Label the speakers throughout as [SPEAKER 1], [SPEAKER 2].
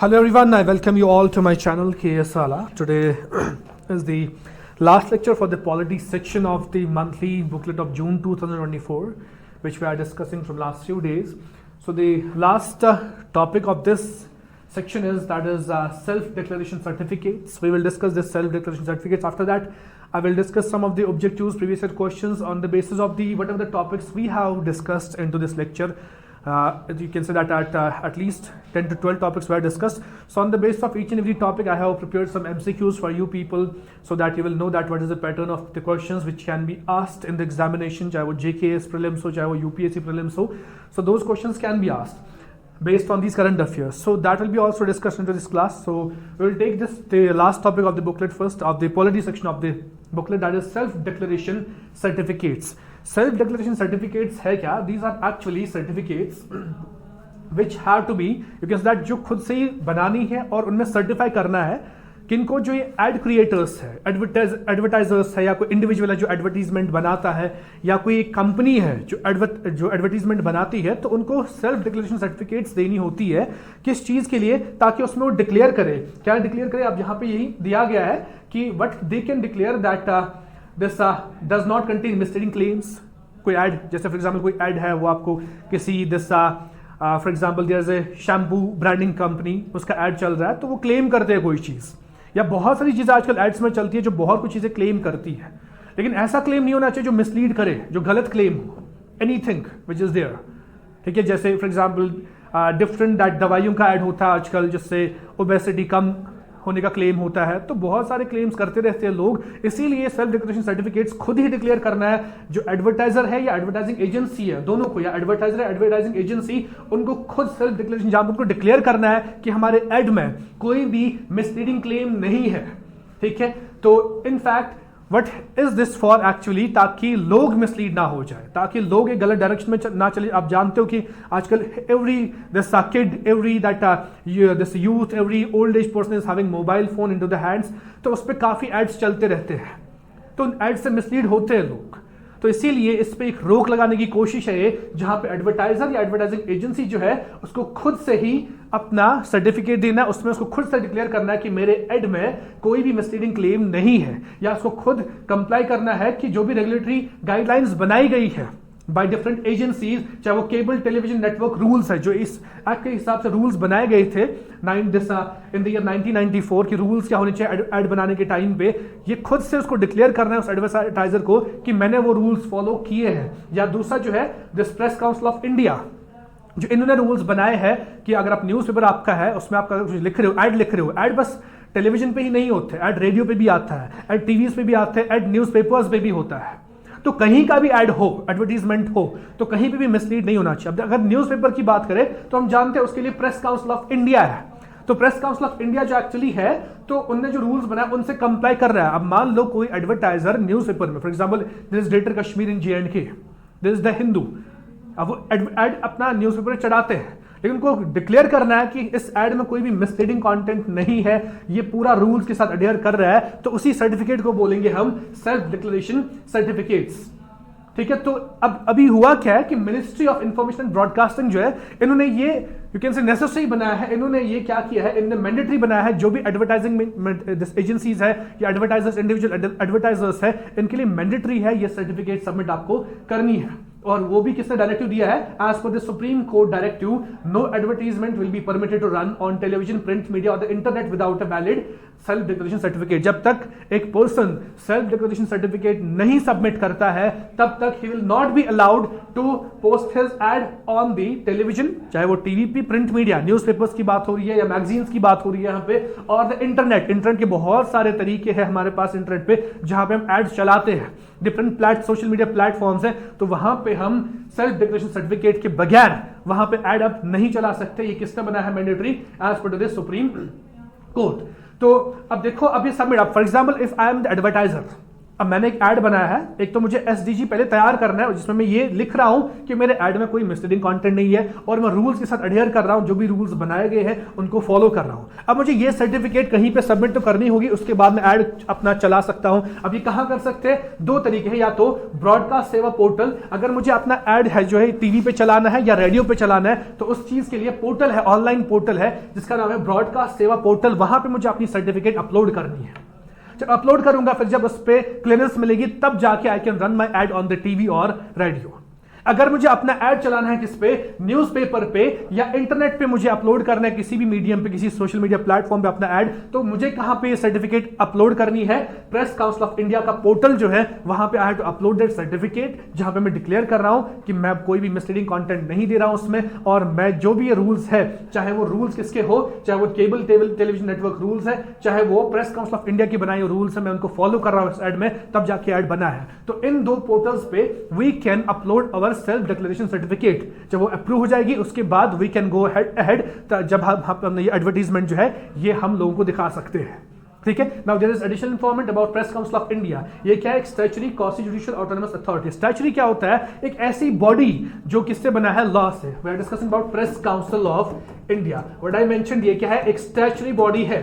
[SPEAKER 1] Hello everyone, I welcome you all to my channel KS Sala. Today is the last lecture for the polity section of the monthly booklet of June 2024, which we are discussing from last few days. So the last topic of this section is self-declaration certificates. We will discuss this self-declaration certificates. After that, I will discuss some of the objectives, previous year questions on the basis of the whatever the topics we have discussed into this lecture. You can say that at least 10 to 12 topics were discussed. So on the basis of each and every topic, I have prepared some MCQs for you people so that you will know that what is the pattern of the questions which can be asked in the examination, चाहे वो JKS prelims हो, चाहे वो UPSC prelims हो. So those questions can be asked based on these current affairs. So that will be also discussed into this class. So we will take the last topic of the booklet first, of the polity section of the booklet, that is self-declaration certificates. Self-declaration certificates है क्या? These are actually certificates which have to be, you can say that जो खुद से ही बनानी है और उनमें certify करना है किनको, जो ये एड क्रिएटर्स है, एडवर्टाइजर्स है, या कोई इंडिविजुअल है जो एडवर्टीजमेंट बनाता है, या कोई एक कंपनी है जो एडवर्टीजमेंट बनाती है, तो उनको सेल्फ डिक्लेरेशन सर्टिफिकेट्स देनी होती है. किस चीज़ के लिए? ताकि उसमें वो डिक्लेयर करे. क्या डिक्लेयर करे? अब यहाँ पे यही दिया गया है कि what they can declare that this does not contain misleading claims. कोई एड, जैसे फॉर एग्जाम्पल कोई एड है, वो आपको किसी this for example there is a shampoo branding company, उसका एड चल रहा है, तो वो क्लेम करते हैं कोई चीज़, या बहुत सारी चीज़ें आजकल एड्स में चलती है जो बहुत कुछ चीज़ें क्लेम करती है. लेकिन ऐसा क्लेम नहीं होना चाहिए जो मिसलीड करे, जो गलत क्लेम हो. एनीथिंग विच इज़ देयर, ठीक है. जैसे फॉर एग्जाम्पल डिफरेंट दवाइयों का ऐड होता है आजकल, जिससे ओबेसिटी कम होने का क्लेम होता है. तो बहुत सारे क्लेम्स करते रहते हैं लोग. इसीलिए सेल्फ डिक्लेरेशन सर्टिफिकेट्स खुद ही डिक्लेयर करना है. जो एडवर्टाइजर है या एडवर्टाइजिंग एजेंसी है, दोनों को, या एडवर्टाइजर है एडवर्टाइजिंग एजेंसी, उनको खुद सेल्फ डिक्लेरेशन जहां उनको डिक्लेयर करना है कि हमारे एड में कोई भी मिसलीडिंग क्लेम नहीं है. ठीक है. तो in fact what is this for actually, ताकि लोग मिसलीड ना हो जाए, ताकि लोग एक गलत डायरेक्शन में ना चले. आप जानते हो कि आजकल every this kid, every that this youth, every old age person is having mobile phone into the hands. तो उस पर काफ़ी एड्स चलते रहते हैं, तो उन एड्स से मिसलीड होते हैं लोग. तो इसीलिए इस पे एक रोक लगाने की कोशिश है, जहां पे एडवर्टाइजर या एडवर्टाइजिंग एजेंसी जो है उसको खुद से ही अपना सर्टिफिकेट देना है. उसमें उसको खुद से डिक्लेयर करना है कि मेरे एड में कोई भी मिसलीडिंग क्लेम नहीं है, या उसको खुद कंप्लाई करना है कि जो भी रेगुलेटरी गाइडलाइंस बनाई गई है बाय डिफरेंट एजेंसीज, चाहे वो केबल टेलीविजन नेटवर्क रूल्स है, जो इस एक्ट के हिसाब से रूल्स बनाए गए थे इन द ईयर 1994 की रूल्स क्या होने चाहिए एड बनाने के टाइम पे, ये खुद से उसको डिक्लेयर करना है उस एडवर्टाइजर को कि मैंने वो रूल्स फॉलो किए हैं. या दूसरा जो है this press Council of India, जो इन्होंने रूल्स बनाए हैं कि अगर आप न्यूज़पेपर आपका है, उसमें आप कुछ लिख रहे हो, ऐड लिख रहे हो, ऐड बस टेलीविजन पे ही नहीं होते, ऐड रेडियो पे भी आता है, ऐड टीवीज पे भी आते हैं, ऐड न्यूज़पेपर्स पे भी होता है. तो कहीं का भी ऐड हो, एडवर्टीजमेंट हो, तो कहीं पे भी मिसलीड नहीं होना चाहिए. अब अगर न्यूज़पेपर की बात करें तो हम जानते हैं उसके लिए प्रेस काउंसिल ऑफ इंडिया है. तो प्रेस काउंसिल ऑफ इंडिया जो एक्चुअली है, तो उनने जो रूल्स बनाए उनसे कंप्लाई कर रहा है. अब मान लो कोई एडवर्टाइजर न्यूज़पेपर में, for example this greater Kashmir in JNK, this the Hindu, अब वो एड अपना न्यूज़पेपर चढ़ाते हैं, लेकिन उनको डिक्लेयर करना है कि इस एड में कोई भी मिसलीडिंग कंटेंट नहीं है, ये पूरा रूल्स के साथ अडेयर कर रहा है, तो उसी सर्टिफिकेट को बोलेंगे हम सेल्फ डिक्लेरेशन सर्टिफिकेट्स. ठीक है. तो अब अभी हुआ क्या है कि ministry of information and broadcasting जो है, इन्होंने ये यू कैन से नेसेसरी बनाया है. इन्होंने ये क्या किया है, इन्होंने मैंडेटरी बनाया है, जो भी एडवर्टाइजिंग एजेंसीज है या एडवर्टाइजर्स, इंडिविजुअल एडवर्टाइजर्स है, इनके लिए मैंडेटरी है ये सर्टिफिकेट सबमिट आपको करनी है. और वो भी किसने डायरेक्टिव दिया है? As per the Supreme Court directive, no advertisement will be permitted to run on television, print media और the internet without a valid self declaration certificate. जब तक एक पर्सन सेल्फ डिक्लेरेशन सर्टिफिकेट नहीं सबमिट करता है, तब तक he will not be allowed to post his ad on the television, चाहे वो टीवी पे, प्रिंट मीडिया, न्यूज़पेपर्स की बात हो रही है या मैगजीन्स की बात हो रही है यहाँ पे, और द इंटरनेट. इंटरनेट के बहुत सारे तरीके हैं हमारे पास इंटरनेट पे, जहां पे हम एड्स चलाते हैं, डिफरेंट सोशल मीडिया प्लेटफॉर्म्स हैं, तो वहां पे हम सेल्फ डिक्लेरेशन सर्टिफिकेट के बगैर वहां पे एड अप नहीं चला सकते. ये किसने बनाया है? Mandatory as per the Supreme Court. तो अब देखो, अब ये सबमिट, अब for example if I am the advertiser, अब मैंने एक ऐड बनाया है, एक तो मुझे एसडीजी पहले तैयार करना है जिसमें मैं ये लिख रहा हूं कि मेरे ऐड में कोई मिसलीडिंग कंटेंट नहीं है और मैं रूल्स के साथ अडेयर कर रहा हूं, जो भी रूल्स बनाए गए हैं उनको फॉलो कर रहा हूं। अब मुझे ये सर्टिफिकेट कहीं पे सबमिट तो करनी होगी, उसके बाद मैं ऐड अपना चला सकता हूं। अब ये कहां कर सकते हैं? दो तरीके हैं, या तो ब्रॉडकास्ट सेवा पोर्टल, अगर मुझे अपना ऐड है जो है टीवी पे चलाना है या रेडियो पे चलाना है तो उस चीज के लिए पोर्टल है, ऑनलाइन पोर्टल है जिसका नाम है ब्रॉडकास्ट सेवा पोर्टल, वहां पे मुझे अपनी सर्टिफिकेट अपलोड करनी है। जब अपलोड करूंगा फिर जब उस पे क्लियरेंस मिलेगी तब जाके I can run my add on the TV और रेडियो। अगर मुझे अपना ऐड चलाना है किस पे? न्यूज़पेपर पे या इंटरनेट पे मुझे अपलोड करना है, किसी भी मीडियम पे, किसी सोशल मीडिया प्लेटफॉर्म पे अपना ऐड, तो मुझे कहां पे सर्टिफिकेट अपलोड करनी है? प्रेस काउंसिल ऑफ इंडिया का पोर्टल जो है वहां पे I have to upload that certificate, जहां पे मैं डिक्लेयर कर रहा हूं कि मैं कोई भी मिसलीडिंग कंटेंट नहीं दे रहा हूं उसमें, और मैं जो भी ये रूल्स है, चाहे वो रूल्स किसके हो, चाहे वो केबल टेलीविजन नेटवर्क रूल्स है, चाहे वो प्रेस काउंसिल ऑफ इंडिया की बनाई हुई रूल्स है, मैं उनको फॉलो कर रहा हूं इस ऐड में, तब जाके ऐड बना है। तो इन दो पोर्टल्स पे we can upload our self declaration certificate. जब वो अप्रूव हो जाएगी उसके बाद वी कैन गो अहेड, जब हम ये एडवर्टीजमेंट जो है ये हम लोगों को दिखा सकते हैं। ठीक है। Now there is additional information about Press Council of India. ये क्या है? एक statutory quasi judicial autonomous authority. Statutory क्या होता है? एक ऐसी बॉडी जो किससे बना है? लॉ से। We are discussing about Press Council of India. What I mentioned, ये क्या है? एक स्टैच्यूटरी बॉडी है।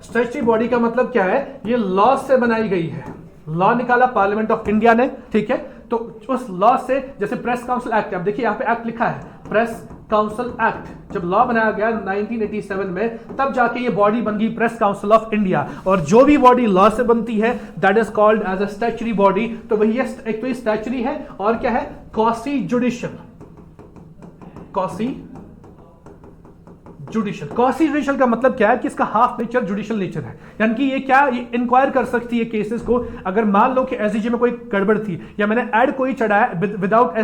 [SPEAKER 1] स्टैच्यूटरी बॉडी का मतलब क्या है? ये लॉ से बनाई गई है। लॉ निकाला पार्लियामेंट ऑफ इंडिया ने, ठीक है, तो उस लॉ से, जैसे प्रेस काउंसिल एक्ट, आप देखिए यहां पे एक्ट लिखा है, प्रेस काउंसिल एक्ट। जब लॉ बनाया गया 1987 में, तब जाके ये बॉडी बन गई प्रेस काउंसिल ऑफ इंडिया। और जो भी बॉडी लॉ से बनती है that is called as a statutory body. तो वही एक तो ये स्टैच्यूटरी है और क्या है? Quasi judicial. Quasi judicial. Quasi judicial का मतलब क्या है? कि इसका हाफ नेचर जुडिशियल नेचर है, यानी कि ये क्या, ये इंक्वायर कर सकती है केसेस को। अगर मान लो कि एसडीजी में कोई गड़बड़ थी या मैंने ऐड कोई चढ़ाया without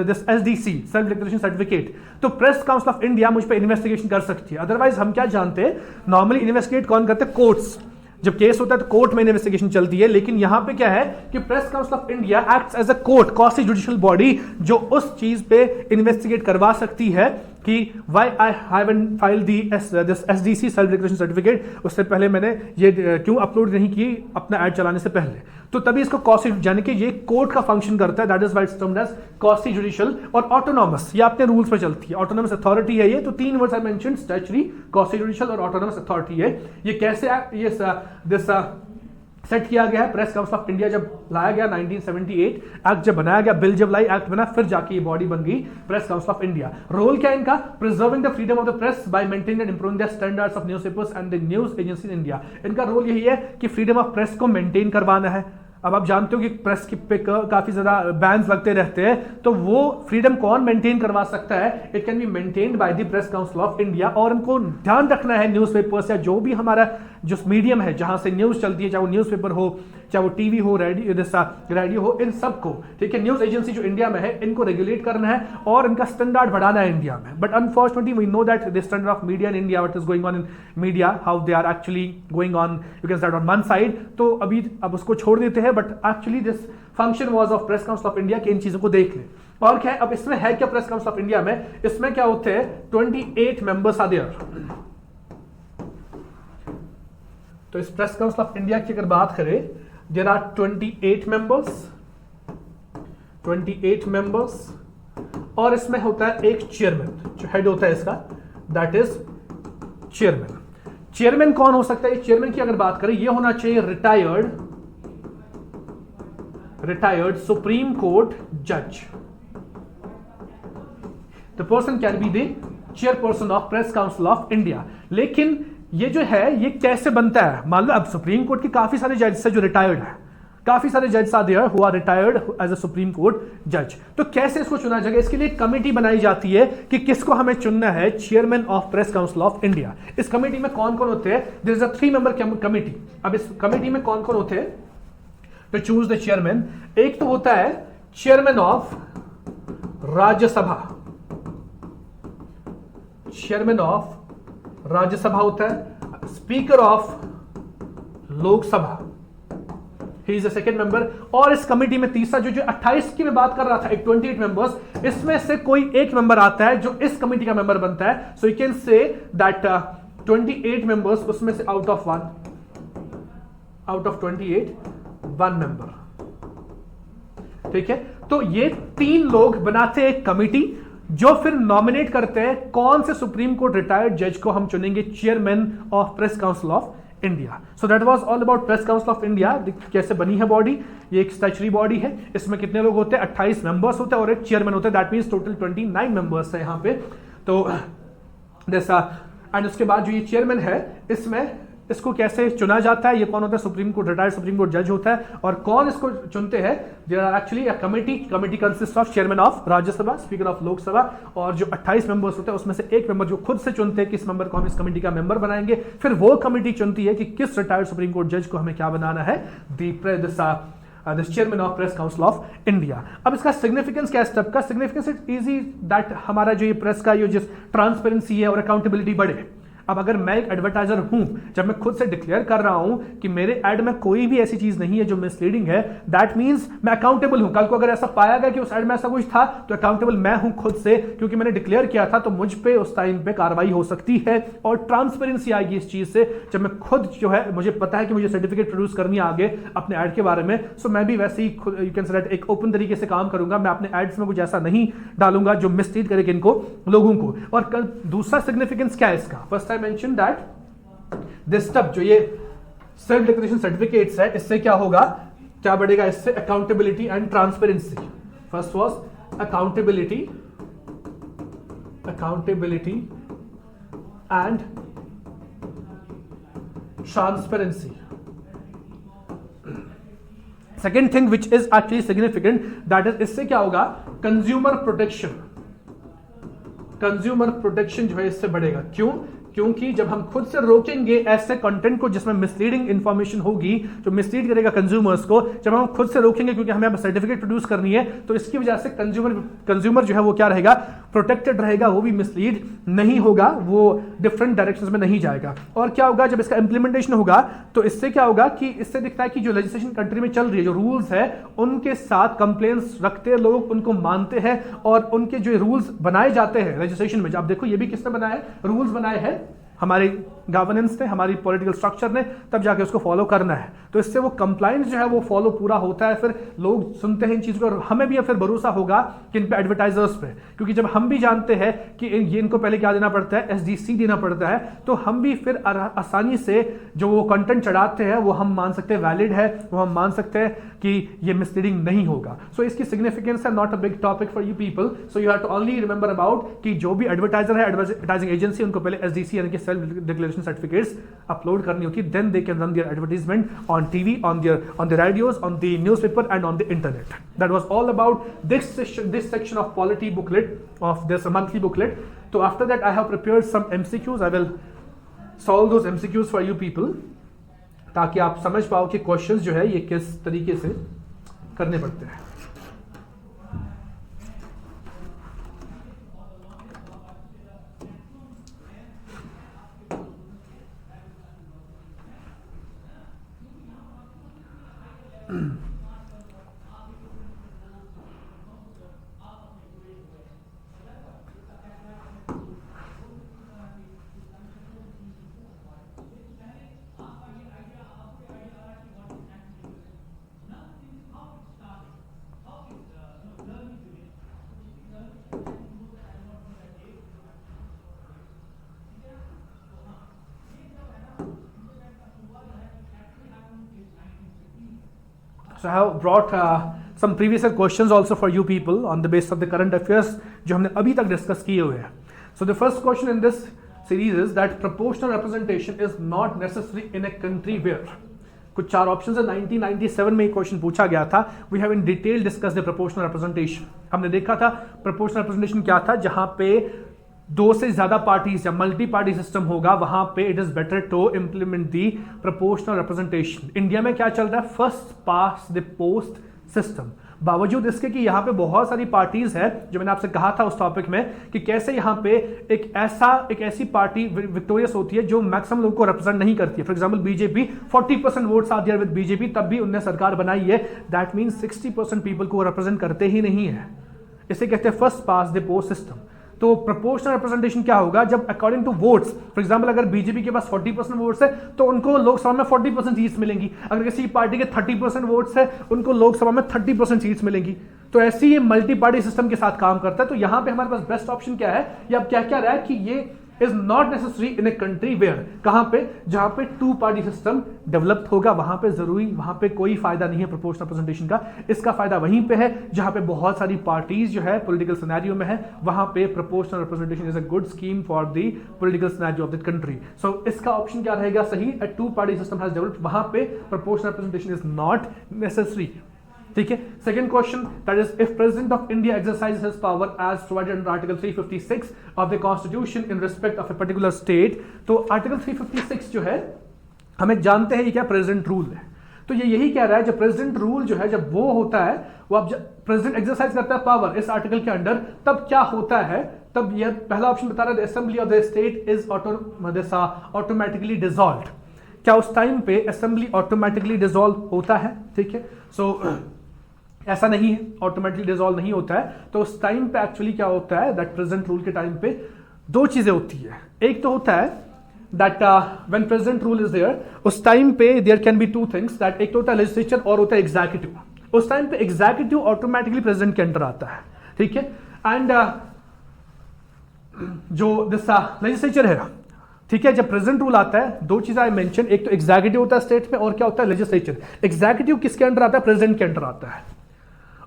[SPEAKER 1] this SDC self declaration certificate, तो प्रेस काउंसिल ऑफ इंडिया मुझ पर इन्वेस्टिगेशन कर सकती है। अदरवाइज हम क्या जानते हैं, नॉर्मली इन्वेस्टिगेट कौन करते हैं? कोर्ट्स। जब केस होता है तो कोर्ट में इन्वेस्टिगेशन चलती है, लेकिन यहां पे क्या है कि Press Council of India acts as a court, quasi judicial body, जो उस चीज पे इन्वेस्टिगेट करवा सकती है कि why I haven't filed this SDC self declaration certificate. उससे पहले मैंने ये क्यों अपलोड नहीं की अपना ऐड चलाने से पहले, तो तभी इसको क्वासी, यानी कि ये कोर्ट का फंक्शन करता है। That is why it's termed as quasi judicial. और ऑटोनॉमस, ये अपने रूल्स पर चलती है, ऑटोनॉमस अथॉरिटी है ये। तो तीन words I mentioned, statutory, quasi judicial और ऑटोनॉमस अथॉरिटी है। ये कैसे ये दिस सेट किया गया है? प्रेस काउंसिल ऑफ इंडिया जब लाया गया 1978, एक्ट जब बनाया गया, बिल जब लाई, एक्ट बना, फिर जाके ये बॉडी बन गई Press Council of India. Role क्या है इनका? Preserving the freedom of the press by maintaining and improving the standards of newspapers and the news agency in India. इनका रोल यही है कि फ्रीडम ऑफ प्रेस को मेंटेन करवाना है। अब आप जानते हो कि प्रेस पे काफी ज्यादा बैन्स लगते रहते हैं, तो वो फ्रीडम कौन मेंटेन करवा सकता है? It can be maintained by the press Council of India. और इनको ध्यान रखना है न्यूज़पेपर्स या जो भी हमारा जो मीडियम है जहां से न्यूज चलती है, चाहे वो न्यूज़पेपर हो, चाहे वो टीवी हो, रेडियो हो, इन सबको, ठीक है, न्यूज एजेंसी जो इंडिया में है इनको रेगुलेट करना है और इनका स्टैंडर्ड बढ़ाना है इंडिया में। But unfortunately we know that the standard of media in India, what is going on in media, how they are actually going on, you can start on one side. तो अभी अब उसको छोड़ देते हैं, but actually this function was of Press Council of India कि इन चीजों को देख लें। और क्या है अब इसमें है क्या प्रेस काउंसिल ऑफ इंडिया में? इसमें क्या होते हैं? 28 मेंबर्स आर देयर। तो इस प्रेस काउंसिल ऑफ इंडिया की अगर बात करें, देयर आर 28 मेंबर्स, और इसमें होता है एक चेयरमैन, जो हेड होता है इसका, दैट इज चेयरमैन। चेयरमैन कौन हो सकता है? चेयरमैन की अगर बात करें, ये होना चाहिए रिटायर्ड सुप्रीम कोर्ट जज। The person can be the chairperson of Press Council of India. लेकिन ये जो है ये कैसे बनता है? मान लो अब सुप्रीम कोर्ट के काफी सारे जज है जो रिटायर्ड है, काफी सारे जज are there who are retired as a supreme court जज। तो कैसे इसको चुना जाएगा? इसके लिए कमेटी बनाई जाती है कि किसको हमें चुनना है, chairman of Press Council of India. इस कमेटी में कौन कौन होते हैं? There is a 3 member committee. अब इस कमेटी में कौन कौन होते हैं टू चूज द चेयरमैन? एक तो होता है chairman of Rajya Sabha, chairman of Rajya Sabha होता है, speaker of Lok Sabha, he is the second member. और इस कमेटी में तीसरा जो 28 की मैं बात कर रहा था, एक 28 मेंबर्स, इसमें से कोई एक मेंबर आता है जो इस कमेटी का मेंबर बनता है। So you can say that 28 members, उसमें से आउट ऑफ 28 1 member। ठीक है, तो ये 3 लोग बनाते हैं एक कमिटी जो फिर नॉमिनेट करते हैं कौन से सुप्रीम कोर्ट रिटायर्ड जज को हम चुनेंगे chairman of Press Council of India. So that was all about Press Council of India. कैसे बनी है बॉडी, ये एक स्टैच्यूटरी बॉडी है, इसमें कितने लोग होते हैं, 28 मेंबर्स होते हैं और एक चेयरमैन होते हैं, दैट मींस टोटल 29 मेंबर्स है यहाँ पे। तो जैसा एंड उसके बाद जो ये चेयरमैन है इसमें इसको कैसे चुना जाता है, ये कौन होता है, supreme court retired supreme court जज होता है। और कौन इसको चुनते हैं, actually committee consist of chairman of Rajya Sabha, speaker of Lok Sabha, और जो 28 मेंबर्स होते हैं उसमें से एक मेंबर जो खुद से चुनते हैं किस मेंबर को हम इस कमेटी का मेंबर बनाएंगे। फिर वो कमेटी चुनती है कि किस रिटायर्ड सुप्रीम कोर्ट जज को हमें क्या बनाना है, this chairman of Press Council of India. अब इसका सिग्निफिकेंस क्या है, स्टेप का सिग्निफिकेंस इट इजी दैट हमारा जो ये प्रेस का ये जिस ट्रांसपेरेंसी है और अकाउंटेबिलिटी बढ़े। अब अगर मैं एक एडवर्टाइजर हूं, जब मैं खुद से डिक्लेयर कर रहा हूं कि मेरे एड में कोई भी ऐसी चीज नहीं है जो मिसलीडिंग है, दैट मींस मैं अकाउंटेबल हूं। कल को अगर ऐसा पाया गया कि उस एड में ऐसा कुछ था तो अकाउंटेबल मैं हूं खुद से, क्योंकि मैंने डिक्लेयर किया था, तो मुझ पे उस टाइम पे कार्रवाई हो सकती है और ट्रांसपेरेंसी आएगी इस चीज से। जब मैं खुद जो है मुझे पता है कि मुझे सर्टिफिकेट प्रोड्यूस करनी है आगे अपने एड के बारे में, सो मैं भी वैसे ही यू कैन से दैट एक ओपन तरीके से काम करूंगा। मैं अपने एड्स में कुछ ऐसा नहीं डालूंगा जो मिसलीड करे इनको लोगों को। और दूसरा सिग्निफिकेंस क्या है इसका, first I mention that this step जो ये सेल्फ डिक्लेरेशन सर्टिफिकेट्स है, इससे क्या होगा, क्या बढ़ेगा इससे, accountability and transparency. First was accountability and transparency. Second thing which is actually significant that is, इससे क्या होगा, कंज्यूमर प्रोटेक्शन जो है इससे बढ़ेगा। क्यों, क्योंकि जब हम खुद से रोकेंगे ऐसे कंटेंट को जिसमें मिसलीडिंग इंफॉर्मेशन होगी, जो मिसलीड करेगा कंज्यूमर्स को, जब हम खुद से रोकेंगे क्योंकि हमें सर्टिफिकेट प्रोड्यूस करनी है, तो इसकी वजह से कंज्यूमर जो है वो क्या रहेगा, प्रोटेक्टेड रहेगा, वो भी मिसलीड नहीं होगा, वो डिफरेंट डायरेक्शंस में नहीं जाएगा। और क्या होगा, जब इसका इंप्लीमेंटेशन होगा तो इससे क्या होगा कि इससे दिखता है कि जो लेजिस्लेशन कंट्री में चल रही है, जो रूल्स है उनके साथ कंप्लेंट्स रखते हैं लोग, उनको मानते हैं और उनके जो रूल्स बनाए जाते हैं लेजिस्लेशन में। आप देखो ये भी किसने बनाया है, रूल्स बनाए हैं हमारी गवर्नेंस ने, हमारी पॉलिटिकल स्ट्रक्चर ने, तब जाके उसको फॉलो करना है। तो इससे वो कंप्लायंस जो है वो फॉलो पूरा होता है, फिर लोग सुनते हैं इन चीज़ों को और हमें भी फिर भरोसा होगा कि इन पे एडवर्टाइजर्स पे, क्योंकि जब हम भी जानते हैं कि ये इनको पहले क्या देना पड़ता है, SDC देना पड़ता है, तो हम भी फिर आसानी से जो वो कंटेंट चढ़ाते हैं वो हम मान सकते हैं वैलिड है, वो हम मान सकते हैं कि ये मिसलीडिंग नहीं होगा। सो इसकी सिग्निफिकेंस है not a big topic for you people. So you have to only remember about कि जो भी एडवर्टाइजर है, एडवर्टाइजिंग एजेंसी, उनको पहले SDC यानी कि सेल्फ डिक्लेरेशन सर्टिफिकेट्स अपलोड करनी होती है, then they can run their advertisement on TV, on the radios, on the newspaper and on the internet. That was all about this section of polity booklet, of this monthly booklet. So after that I have prepared some MCQs. I will solve those MCQs for you people ताकि आप समझ पाओ कि questions जो है ये किस तरीके से करने पड़ते हैं। So I have brought some previous questions also for you people on the basis of the current affairs जो हमने अभी तक डिस्कस किए हुए हैं. So the first question in this series is that proportional representation is not necessary in a country where. कुछ 4 options है. 1997 में ये क्वेश्चन पूछा गया था. We have in detail discuss the proportional representation. हमने देखा था प्रोपोर्शनल रिप्रेजेंटेशन क्या था, जहां पे 2 से ज्यादा पार्टीज या मल्टी पार्टी सिस्टम होगा, वहां पे it is better to implement the proportional representation. India में क्या चल रहा है, first past the post system. बावजूद इसके कि यहाँ पे बहुत सारी पार्टीज है, जो मैंने आपसे कहा था उस टॉपिक में कि कैसे यहाँ पे एक ऐसी पार्टी विक्टोरियस होती है जो मैक्सिमम लोगों को रिप्रेजेंट नहीं करती है. For example BJP 40% votes are there with BJP, तब भी उनने सरकार बनाई है. दैट मींस 60% पीपल को रिप्रेजेंट करते ही नहीं है. इसे कहते हैं first past the post system. तो प्रोपोर्शनल रिप्रेजेंटेशन क्या होगा, जब according to votes, for example अगर बीजेपी के पास 40% वोट्स है तो उनको लोकसभा में 40% सीट्स मिलेंगी, अगर किसी पार्टी के 30% वोट्स है उनको लोकसभा में 30% सीट्स मिलेंगी। तो ऐसे ही मल्टी पार्टी सिस्टम के साथ काम करता है। तो यहां पे हमारे पास बेस्ट ऑप्शन क्या है, या अब क्या क्या रहा है कि ये is not necessary in a country where, कहां पे, जहां पे टू पार्टी सिस्टम डेवलप्ड होगा वहां पे जरूरी, वहां पे कोई फायदा नहीं है प्रोपोर्शनल रिप्रेजेंटेशन का। इसका फायदा वहीं पे है जहां पे बहुत सारी पार्टीज जो है पॉलिटिकल सिनेरियो में है, वहां पे proportional representation is a good scheme for the political scenario of the country. So इसका ऑप्शन क्या रहेगा सही, a two party system has developed, वहां पे proportional representation is not necessary. ठीक है, second question, that is if president of India exercises his power as provided under article 356 of the constitution in respect of a particular state. तो article 356 जो है हमें जानते हैं ये क्या प्रेसिडेंट रूल है। तो ये यही कह रहा है जब प्रेसिडेंट रूल जो है जब वो होता है, वो अब जब प्रेसिडेंट एक्सरसाइज करता है पावर इस आर्टिकल के अंडर, तब क्या होता है, तब यह पहला ऑप्शन बता रहा है assembly of the state is automatically dissolved. क्या उस टाइम पे असेंबली ऑटोमेटिकली डिसॉल्व होता है? ठीक है, सो ऐसा नहीं है, ऑटोमेटिकली डिसॉल्व नहीं होता है। तो उस टाइम पे एक्चुअली क्या होता है, दैट प्रेजेंट रूल के टाइम पे दो चीजें होती है। एक तो होता है that when present rule is there, उस टाइम पे there can be two things, that एक तो होता है लेजिस्लेचर और होता है एग्जीक्यूटिव। उस टाइम पे एग्जीक्यूटिव ऑटोमेटिकली प्रेजेंट के अंडर आता है। ठीक है, एंड जो दिस लेजिस्लेचर है, ठीक है, जब प्रेजेंट रूल आता है दो चीजें आई मेंशन, एक तो एग्जीक्यूटिव होता है स्टेट में और क्या होता है लेजिस्लेचर। एग्जीक्यूटिव किसके अंडर आता है, प्रेजेंट के अंडर आता है।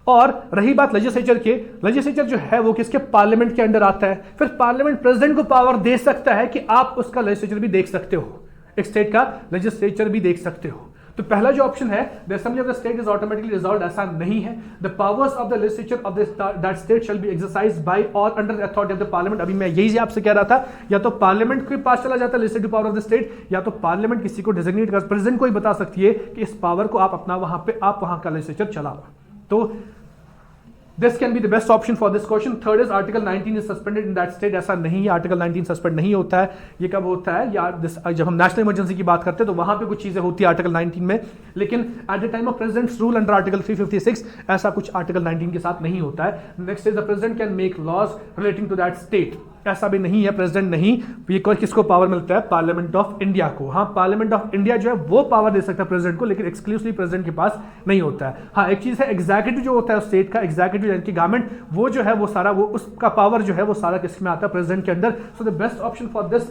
[SPEAKER 1] और रही बात लेजिस्लेचर के, लेजिस्लेचर जो है वो किसके, पार्लियामेंट के अंडर आता है। फिर पार्लियामेंट प्रेसिडेंट को पावर दे सकता है कि आप उसका लेजिस्लेचर भी देख सकते हो, एक स्टेट का लेजिस्लेचर भी देख सकते हो। तो पहला जो ऑप्शन है the assembly of the state is automatically dissolved, ऐसा नहीं है। The powers of the legislature of that state shall be exercised by or under the authority of the Parliament. अभी मैं यही आपसे कह रहा था, या तो पार्लियामेंट के पास चला जाता है legislative power of the state, या तो पार्लियामेंट किसी को डिजिग्नेट कर, प्रेसिडेंट को ही बता सकती है कि इस पावर को आप अपना वहां पे आप वहां का लेजिस्लेचर चलाओ। तो This can be the best option for this question. Third is Article 19 is suspended in that state. ऐसा नहीं है, Article 19 सस्पेंड नहीं होता है। ये कब होता है यार, जब हम नेशनल इमरजेंसी की बात करते हैं तो वहां पे कुछ चीजें होती है Article 19 में, लेकिन at the time of presidents rule under Article 356 ऐसा कुछ Article 19 के साथ नहीं होता है। Next is the president can make laws relating to that state, ऐसा भी नहीं है, प्रेसिडेंट नहीं, ये किसको पावर मिलता है, पार्लियामेंट ऑफ इंडिया को। हाँ, पार्लियामेंट ऑफ इंडिया जो है वो पावर दे सकता है प्रेसिडेंट को, लेकिन एक्सक्लूसिवली प्रेसिडेंट के पास नहीं होता है। हाँ, एक चीज है एग्जीक्यूटिव जो होता है स्टेट का, एग्जीक्यूटिव यानी कि गवर्नमेंट, वो जो है वो सारा वो उसका पावर जो है वो सारा किस में आता है, प्रेसिडेंट के अंदर। So the best option for this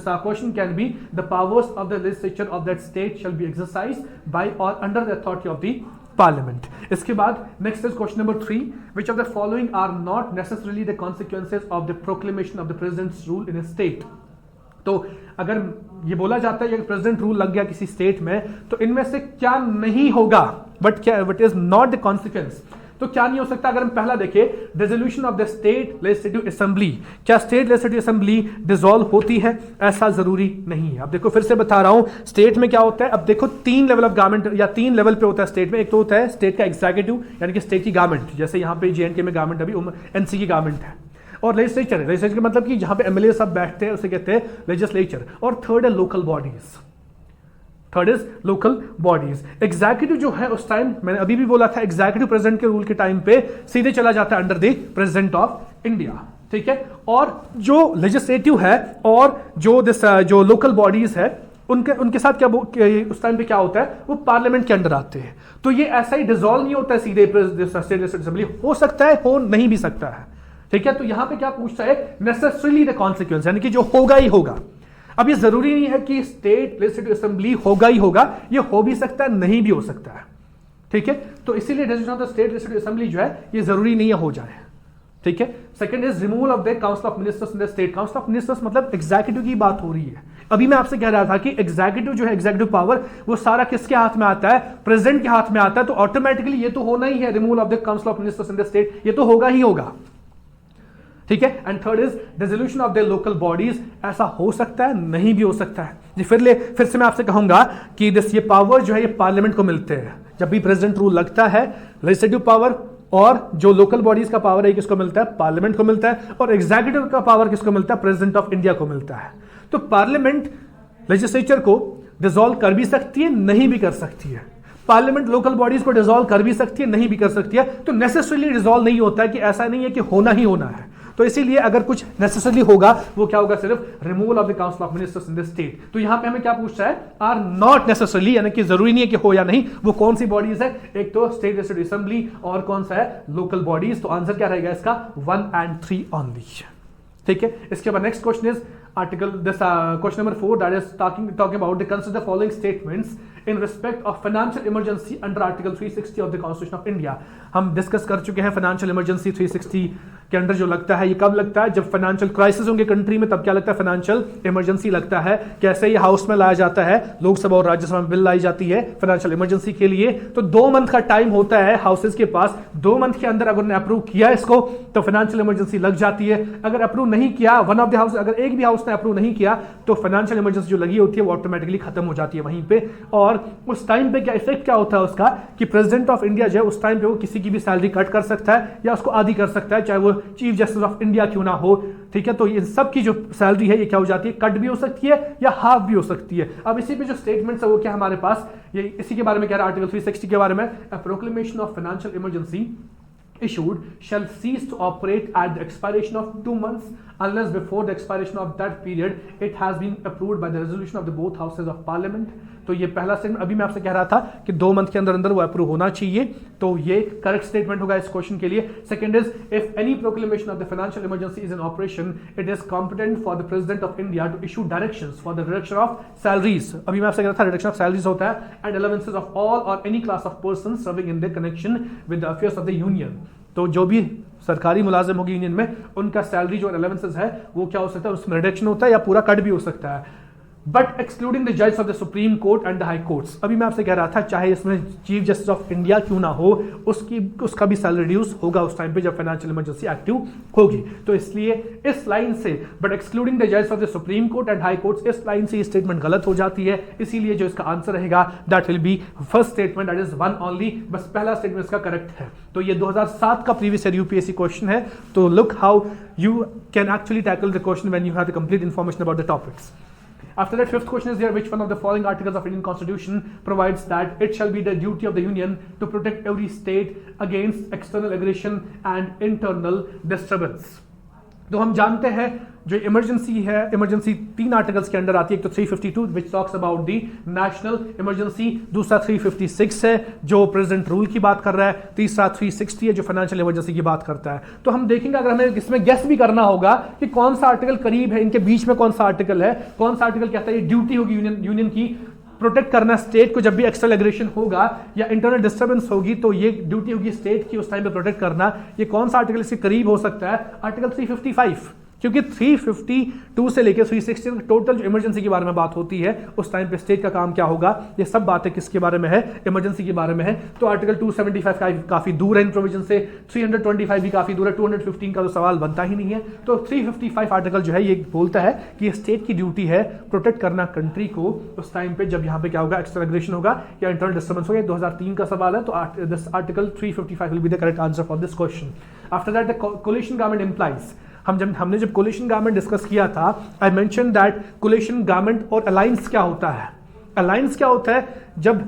[SPEAKER 1] question can be the powers of the legislature of that state shall be exercised by or under the authority of the Parliament. इसके बाद next is question number 3, which of the following are not necessarily the consequences of the proclamation of the president's rule in a state. तो अगर ये बोला जाता है कि president rule लग गया किसी स्टेट में, तो इनमें से क्या नहीं होगा, what is not the consequence. तो क्या नहीं हो सकता, अगर हम पहला देखें, dissolution of the state legislative assembly, क्या स्टेट लेजिस्लेटिव असेंबली डिसॉल्व होती है? ऐसा जरूरी नहीं है। अब देखो फिर से बता रहा हूं, स्टेट में क्या होता है, अब देखो 3 लेवल ऑफ गवर्नमेंट या 3 लेवल पे होता है स्टेट में। एक तो होता है स्टेट का एग्जीक्यूटिव यानी कि स्टेट की गवर्नमेंट, जैसे यहाँ पे JNK में गवर्नमेंट अभी एनसी की गवर्नमेंट है, और लेजिस्लेचर, लेजिस्लेचर का मतलब कि जहां पे एमएलए सब बैठते हैं उसे कहते हैं लेजिस्लेचर। और थर्ड है local bodies, third is local bodies. Executive जो है उस टाइम मैंने अभी भी बोला था, एग्जीक्यूटिव प्रेसिडेंट के रूल के टाइम पे सीधे चला जाता है under the president of India. ठीक है, और जो लेजिस्लेटिव है और जो लोकल बॉडीज है उनके साथ क्या उस टाइम पे क्या होता है, वो पार्लियामेंट के अंडर आते हैं। तो ये ऐसा ही डिसॉल्व नहीं होता है सीधे स्टेट लेजिस्लेटिव असेंबली, हो सकता है, हो नहीं भी सकता है। ठीक है, तो यहां पे क्या पूछता है, नेसेसरीली द कॉन्सिक्वेंस, यानी कि जो होगा ही होगा। अब ये जरूरी नहीं है कि स्टेट लेजिस्लेटिव असेंबली होगा ही होगा, ये हो भी सकता है, नहीं भी हो सकता है। ठीक है, तो इसीलिए decision of the state legislative assembly जो है ये जरूरी नहीं है हो जाए। ठीक है, second is removal of the council of ministers in the state. Council of ministers मतलब एग्जीक्यूटिव की बात हो रही है। अभी मैं आपसे कह रहा था कि एग्जीक्यूटिव जो है, एग्जीक्यूटिव पावर वो सारा किसके हाथ में आता है, प्रेसिडेंट के हाथ में आता है। तो ऑटोमेटिकली ये तो होना ही है, removal of the council of ministers in the state, ये तो होगा ही होगा। ठीक है, and third is dissolution of the local bodies, ऐसा हो सकता है, नहीं भी हो सकता है जी। फिर से मैं आपसे कहूंगा कि ये पावर जो है ये पार्लियामेंट को मिलते हैं। जब भी प्रेसिडेंट रूल लगता है, लेजिस्लेटिव पावर और जो लोकल बॉडीज का पावर है किसको मिलता है, पार्लियामेंट को मिलता है। और एग्जीक्यूटिव का पावर किसको मिलता है, प्रेसिडेंट ऑफ इंडिया को मिलता है। तो पार्लियामेंट लेजिस्लेचर को डिसॉल्व कर भी सकती है, नहीं भी कर सकती है। पार्लियामेंट लोकल बॉडीज को डिसॉल्व कर भी सकती है, नहीं भी कर सकती है। तो नेसेसरीली डिसॉल्व नहीं होता है, कि ऐसा नहीं है कि होना ही होना है। तो इसीलिए अगर कुछ नेसेसरली होगा वो क्या होगा, सिर्फ removal of the council of ministers in the state. तो यहां पे हमें क्या पूछता है, आर नॉट नेसेसरली, यानी कि जरूरी नहीं है कि हो या नहीं, वो कौन सी बॉडीज है, एक तो स्टेट लेजिस्लेटिव असेंबली और कौन सा है, लोकल बॉडीज। तो आंसर क्या रहेगा इसका, 1 and 3 ओनली। ठीक है, इसके बाद next question is article this question number 4, that is talking about the consider the following statements in respect of financial emergency under article 360 of the constitution of India। हम discuss कर चुके हैं financial emergency 360 के under जो लगता है, ये कब लगता है, जब फाइनेंशियल क्राइसिस होंगे कंट्री में, तब क्या लगता है, फाइनेंशियल इमरजेंसी लगता है। कैसे ये हाउस में लाया जाता है, लोकसभा और राज्यसभा में बिल लाई जाती है फाइनेंशियल इमरजेंसी के लिए, तो 2 मंथ का टाइम होता है हाउसेस के पास। 2 मंथ के अंदर अगर उन्होंने अप्रूव किया इसको तो फाइनेंशियल इमरजेंसी लग जाती है। अगर अप्रूव नहीं किया, वन ऑफ द हाउस, अगर एक भी हाउस ने अप्रूव नहीं किया, तो फाइनेंशियल इमरजेंसी जो लगी होती है वो ऑटोमेटिकली खत्म हो जाती है वहीं पे। और उस टाइम पे क्या इफेक्ट क्या होता है उसका, कि प्रेसिडेंट ऑफ इंडिया जो है उस टाइम पे वो किसी की भी सैलरी कट कर सकता है या उसको आधी कर सकता है, चाहे वो चीफ जस्टिस ऑफ इंडिया क्यों ना हो। ठीक है, तो इन सब की जो सैलरी है ये क्या हो जाती है, कट भी हो सकती है या हाफ भी हो सकती है। अब इसी पे जो स्टेटमेंट्स है वो क्या हमारे पास, ये इसी के बारे में कह रहा है आर्टिकल 360 के बारे में, a proclamation of financial emergency issued shall cease to operate at the expiration of 2 months unless before the expiration of that period it has been approved by the resolution of the both houses of parliament। तो ये पहला statement अभी मैं आपसे कह रहा था कि 2 मंथ के अंदर अंदर वो अप्रूव होना चाहिए, तो ये करेक्ट स्टेटमेंट होगा इस क्वेश्चन के लिए। Second is, if any proclamation of the financial emergency is in operation it is competent for the president of India to issue directions for the reduction of salaries. अभी मैं आपसे कह रहा था रिडक्शन ऑफ सैलरीज होता है, and allowances of all और any class of person serving in the connection with the affairs of the union. तो जो भी सरकारी मुलाजिम होगी यूनियन में, उनका सैलरी जो अलाउंसेस है वो क्या हो सकता है, उसमें रिडक्शन होता है या पूरा कट भी हो सकता है, बट एक्सक्लूडिंग द जज of the Supreme court and the high courts. अभी मैं आपसे कह रहा था चाहे इसमें चीफ जस्टिस ऑफ इंडिया क्यों ना हो, उसका भी सैलरी रिड्यूस होगा उस टाइम पे जब फाइनेंशियल इमरजेंसी एक्टिव होगी। तो इसलिए इस लाइन से, बट एक्सक्लूडिंग द जज of the Supreme court and high courts, इस लाइन से ये स्टेटमेंट गलत हो जाती है। इसीलिए जो इसका आंसर रहेगा that will be first statement, that is 1 only. बस पहला स्टेटमेंट इसका करेक्ट है। तो ये 2007 का प्रीवियस ईयर यूपीएससी क्वेश्चन है। तो look how you can actually tackle the question when you have the complete information about the topics. After that, fifth question is there, which one of the following articles of Indian Constitution provides that it shall be the duty of the Union to protect every state against external aggression and internal disturbance। तो हम जानते हैं जो emergency है, emergency 3 articles के under आती है। एक तो 352 which talks about the national emergency, दूसरा 356 है जो प्रेसिडेंट रूल की बात कर रहा है, तीसरा 360 है जो फाइनेंशियल इमरजेंसी की बात करता है। तो हम देखेंगे, अगर हमें इसमें गेस भी करना होगा कि कौन सा आर्टिकल करीब है, इनके बीच में कौन सा आर्टिकल है, कौन सा आर्टिकल कहता है ये ड्यूटी होगी यूनियन की प्रोटेक्ट करना स्टेट को, जब भी एक्सटर्नल एग्रेशन होगा या इंटरनल डिस्टर्बेंस होगी तो ये ड्यूटी होगी स्टेट की उस टाइम पे प्रोटेक्ट करना। ये कौन सा आर्टिकल इसके करीब हो सकता है, आर्टिकल 355, क्योंकि 352 से लेकर 360 तक टोटल जो इमरजेंसी के बारे में बात होती है उस टाइम पे स्टेट का काम क्या होगा, ये सब बातें किसके बारे में है, इमरजेंसी के बारे में है। तो आर्टिकल 275 काफी दूर है इन प्रोविजन से, 325 भी काफी दूर है, 215 का तो सवाल बनता ही नहीं है। तो 355 आर्टिकल जो है ये बोलता है कि स्टेट की ड्यूटी है प्रोटेक्ट करना कंट्री को उस टाइम पे जब यहाँ पे क्या होगा, एक्सटर्नल एग्रेशन होगा या इंटरनल डिस्टर्बेंस होगा। 2003 का सवाल है, तो article 355 will be the correct answer for this question. After that the coalition government implies, हमने जब कोलिशन गवर्नमेंट डिस्कस किया था, I mention that coalition government और अलायंस क्या होता है। अलायंस क्या होता है, जब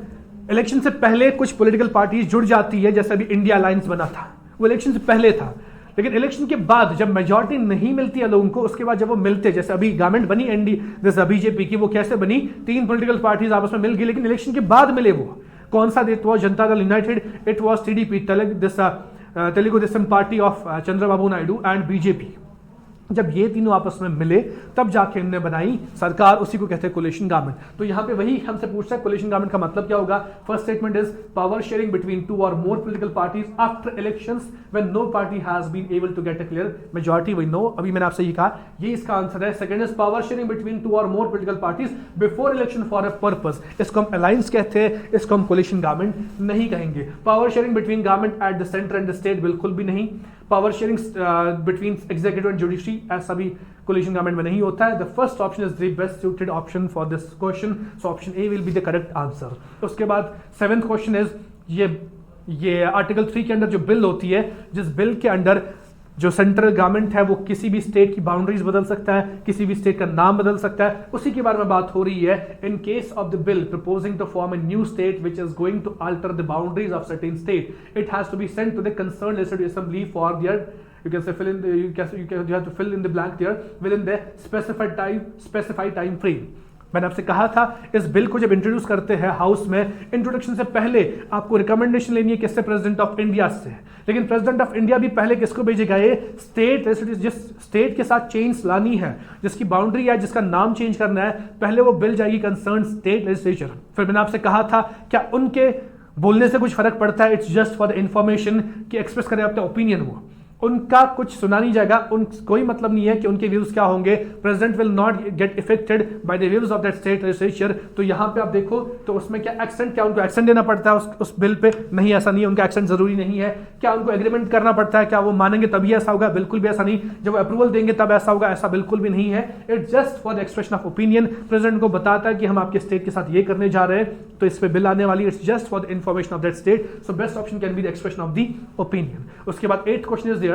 [SPEAKER 1] इलेक्शन से पहले कुछ पॉलिटिकल पार्टीज जुड़ जाती है, जैसे अभी इंडिया अलायंस बना था, वो इलेक्शन से पहले था, लेकिन इलेक्शन के बाद जब मेजॉरिटी नहीं मिलती है लोगों को, उसके बाद जब वो मिलते, जैसे अभी गवर्नमेंट बनी एनडी जैसे बीजेपी की, वो कैसे बनी, 3 पॉलिटिकल पार्टीज आपस में मिल गई, लेकिन इलेक्शन के बाद मिले वो कौन सा, it was Janata Dal United, it was TDP Telugu Desam party of Chandrababu Naidu and BJP. जब ये तीनों आपस में मिले तब जाके इन्होंने बनाई सरकार, उसी को कहते हैं कोलिशन गवर्नमेंट। तो यहां पे वही हमसे पूछता है कोलिशन गवर्नमेंट का मतलब क्या होगा। First statement is power sharing between 2 और more political parties after elections when no party has been able to get a clear majority. We know, अभी मैंने आपसे ये कहा, ये इसका आंसर है। Second is power sharing between 2 और more political parties before election for a purpose, इसको हम अलायंस कहते हैं, इसको हम कोलिशन गवर्नमेंट नहीं कहेंगे। Power sharing between government at the centre and the state, बिल्कुल भी नहीं। Power sharing between executive and judiciary, ऐसा भी कोलिशन गवर्नमेंट में नहीं होता है। The first option is the best suited option for this question, so option A will be the correct answer. उसके बाद 7th क्वेश्चन इज ये आर्टिकल 3 के अंदर जो बिल होती है, जिस बिल के अंडर जो सेंट्रल गवर्नमेंट है वो किसी भी स्टेट की बाउंड्रीज बदल सकता है, किसी भी स्टेट का नाम बदल सकता है, उसी के बारे में बात हो रही है। In case of the bill proposing to form a new state which is going to alter the boundaries of certain state, it has to be sent to the concerned legislative assembly for their You can say fill in the, you have to fill in the blank there within the specified time frame. मैंने आपसे कहा था इस bill को जब introduce करते हैं house में, इंट्रोडक्शन से पहले आपको रिकमेंडेशन लेनी है किससे? प्रेसिडेंट ऑफ इंडिया से। लेकिन प्रेसिडेंट ऑफ इंडिया भी पहले किसको भेजेगा? ये स्टेट, जिस स्टेट के साथ चेंज लानी है, जिसकी बाउंड्री है, जिसका नाम चेंज करना है, पहले वो बिल जाएगी कंसर्न स्टेट लेजिस्लेचर। फिर मैंने आपसे कहा था क्या उनके बोलने से कुछ फर्क पड़ता है? It's just for the information कि एक्सप्रेस करें अपने ओपिनियन, वो उनका कुछ सुना नहीं जाएगा, कोई मतलब नहीं है कि उनके व्यूज क्या होंगे। President will not get affected by the views of that state legislature. तो यहां पे आप देखो तो उसमें क्या एक्सेंट, क्या उनको एक्सेंट देना पड़ता है उस बिल पे? नहीं, ऐसा नहीं है, उनका एक्सेंट जरूरी नहीं है। क्या उनको एग्रीमेंट करना पड़ता है? क्या वो मानेंगे तभी ऐसा होगा? बिल्कुल भी ऐसा नहीं। जब वो अप्रूवल देंगे तब ऐसा होगा, ऐसा बिल्कुल भी नहीं है। It's just for the expression of opinion. President को बताता है कि हम आपके स्टेट के साथ ये करने जा रहे हैं, तो इस पे बिल आने वाली। It's just for the information of that state. So best option can be the expression of the opinion. उसके बाद 8th question is there.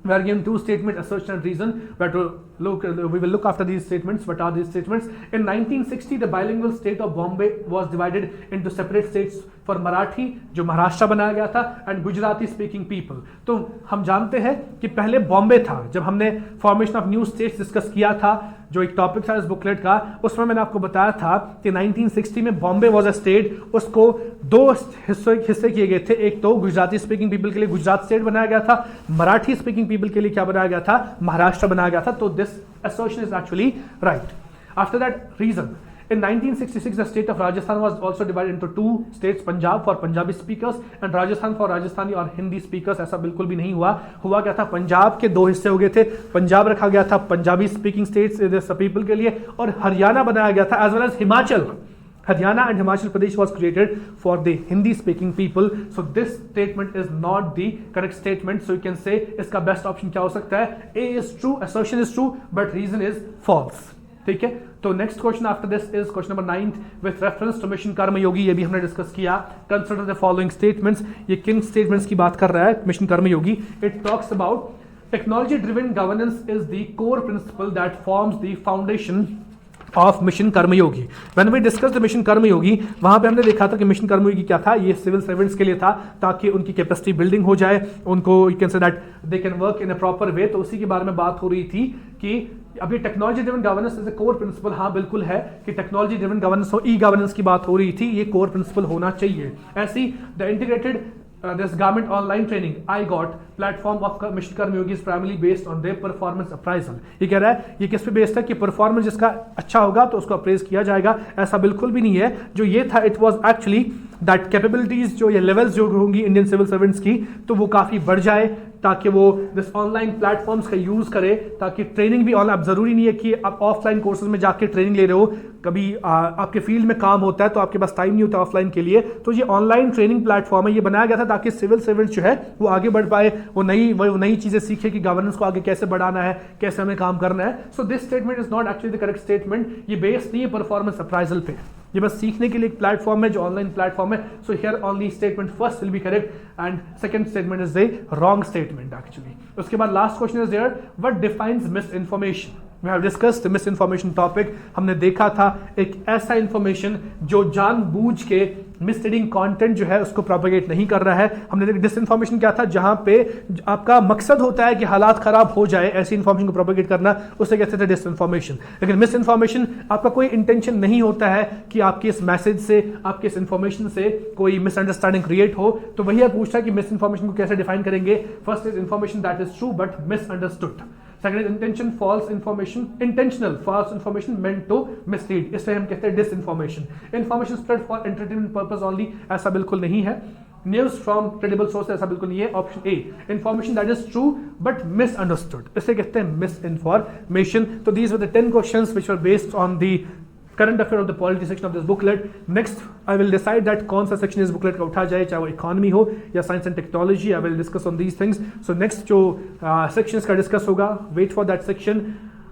[SPEAKER 1] We are given two statements, assertion and reason. We will look after these statements. What are these statements? In 1960, the bilingual state of Bombay was divided into separate states for Marathi, जो महाराष्ट्र बनाया गया था, and Gujarati speaking people. तो हम जानते हैं कि पहले बॉम्बे था। जब हमने formation of new states discuss किया था, जो एक टॉपिक था इस बुकलेट का, उसमें मैंने आपको बताया था कि 1960 में बॉम्बे वाज अ स्टेट। उसको दो हिस्से किए गए थे। एक तो गुजराती स्पीकिंग पीपल के लिए गुजरात स्टेट बनाया गया था, मराठी स्पीकिंग पीपल के लिए क्या बनाया गया था? महाराष्ट्र बनाया गया था। तो this assertion is actually right. After that, reason. In 1966, the state of Rajasthan was also divided into two states, Punjab for Punjabi speakers and Rajasthan for Rajasthani और हिंदी speakers। ऐसा बिल्कुल भी नहीं हुआ क्या था? पंजाब के दो हिस्से हो गए थे। पंजाब रखा गया था पंजाबी स्पीकिंग स्टेट्स पीपल के लिए, और हरियाणा बनाया गया था as well as Himachal. Haryana and Himachal Pradesh was created for the Hindi speaking people. So this statement is not the correct statement. So you can say इसका best option क्या हो सकता है? A is true, assertion is true, but reason is false. ठीक है, तो next question after this is question number 9 with reference to mission कर्मयोगी। ये भी हमने डिस्कस किया। Consider the following statements। ये किन statements की बात कर रहा है mission Karmayogi? It talks about technology driven governance is the core principle that forms the foundation of mission Karmayogi. When we discuss the mission Karmayogi, वहां पे हमने देखा था कि मिशन कर्मयोगी क्या था? ये सिविल सर्वेंट्स के लिए था, ताकि उनकी कैपेसिटी बिल्डिंग हो जाए, उनको you can say that they can work in a proper way. तो उसी के बारे में बात हो रही थी कि अभी technology driven governance is a core principle. हाँ बिल्कुल है कि टेक्नोलॉजी ड्रिवन गवर्नेंस हो, ई गवर्नेंस की बात हो रही थी, ये कोर प्रिंसिपल होना चाहिए। ऐसी the integrated this government online training I got platform of Mission Karmyogi is primarily based on their performance appraisal। ये कह रहा है ये किस पे बेस्ड है कि परफॉर्मेंस जिसका अच्छा होगा तो उसको अप्रेज किया जाएगा। ऐसा बिल्कुल भी नहीं है। जो ये था it was actually that capabilities जो ये लेवल्स जो होंगी इंडियन सिविल सर्वेंट्स की, तो वो काफ़ी बढ़ जाए, ताकि वो दिस ऑनलाइन प्लेटफॉर्म्स का यूज़ करे, ताकि ट्रेनिंग भी ऑनलाइन। अब ज़रूरी नहीं है कि आप ऑफलाइन कोर्सेज में जाके ट्रेनिंग ले रहे हो, कभी आपके फील्ड में काम होता है तो आपके पास टाइम नहीं होता ऑफलाइन के लिए। तो ये ऑनलाइन ट्रेनिंग प्लेटफॉर्म है, ये बनाया गया था ताकि सिविल सर्वेंट्स जो है वो आगे बढ़ पाए, वो नई चीज़ें सीखे कि गवर्नेंस को आगे कैसे बढ़ाना है, कैसे हमें काम करना है। So this statement is not actually the correct statement. ये बेस्ड नहीं है परफॉर्मेंस अप्राइजल पे, ये बस सीखने के लिए एक प्लेटफॉर्म है जो ऑनलाइन प्लेटफॉर्म है। So here only statement first will be correct and second statement is the wrong statement actually. उसके बाद last question is there, what defines misinformation? We have discussed the misinformation topic। हमने देखा था एक ऐसा information जो जानबूझ के मिसलीडिंग कंटेंट जो है उसको प्रोपेगेट नहीं कर रहा है। हमने देखा डिसइंफॉर्मेशन क्या था? जहां पे आपका मकसद होता है कि हालात खराब हो जाए, ऐसी इंफॉर्मेशन को प्रोपेगेट करना, उसे कहते थे डिसइंफॉर्मेशन। लेकिन मिसइंफॉर्मेशन आपका कोई इंटेंशन नहीं होता है कि आपके इस मैसेज से, आपके इस इंफॉर्मेशन से कोई मिसअंडरस्टैंडिंग क्रिएट हो। तो वही आप पूछता है कि मिसइंफॉर्मेशन को कैसे डिफाइन करेंगे? First is information that is true but misunderstood. Second intention false information, intentional false information meant to mislead, इसे हम कहते हैं disinformation. Information spread for entertainment purpose only, ऐसा बिल्कुल नहीं है। न्यूज फ्रॉम क्रेडिबल सोर्स, ऐसा बिल्कुल नहीं है। Option A, information that is true but misunderstood, इसे कहते हैं मिस इन्फॉर्मेशन। तो these were the 10 questions which were based on the current affair of the polity section of this booklet. Next I will decide that कौन सा section इस booklet का उठा जाए, चाहे वो इकोनॉमी हो या science and technology. I will discuss on these things. So next जो सेक्शंस का डिस्कस होगा, wait for that section.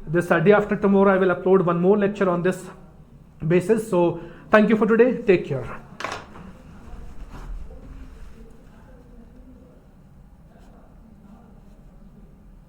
[SPEAKER 1] This day after tomorrow I will upload one more lecture on this basis. So thank you for today. Take care.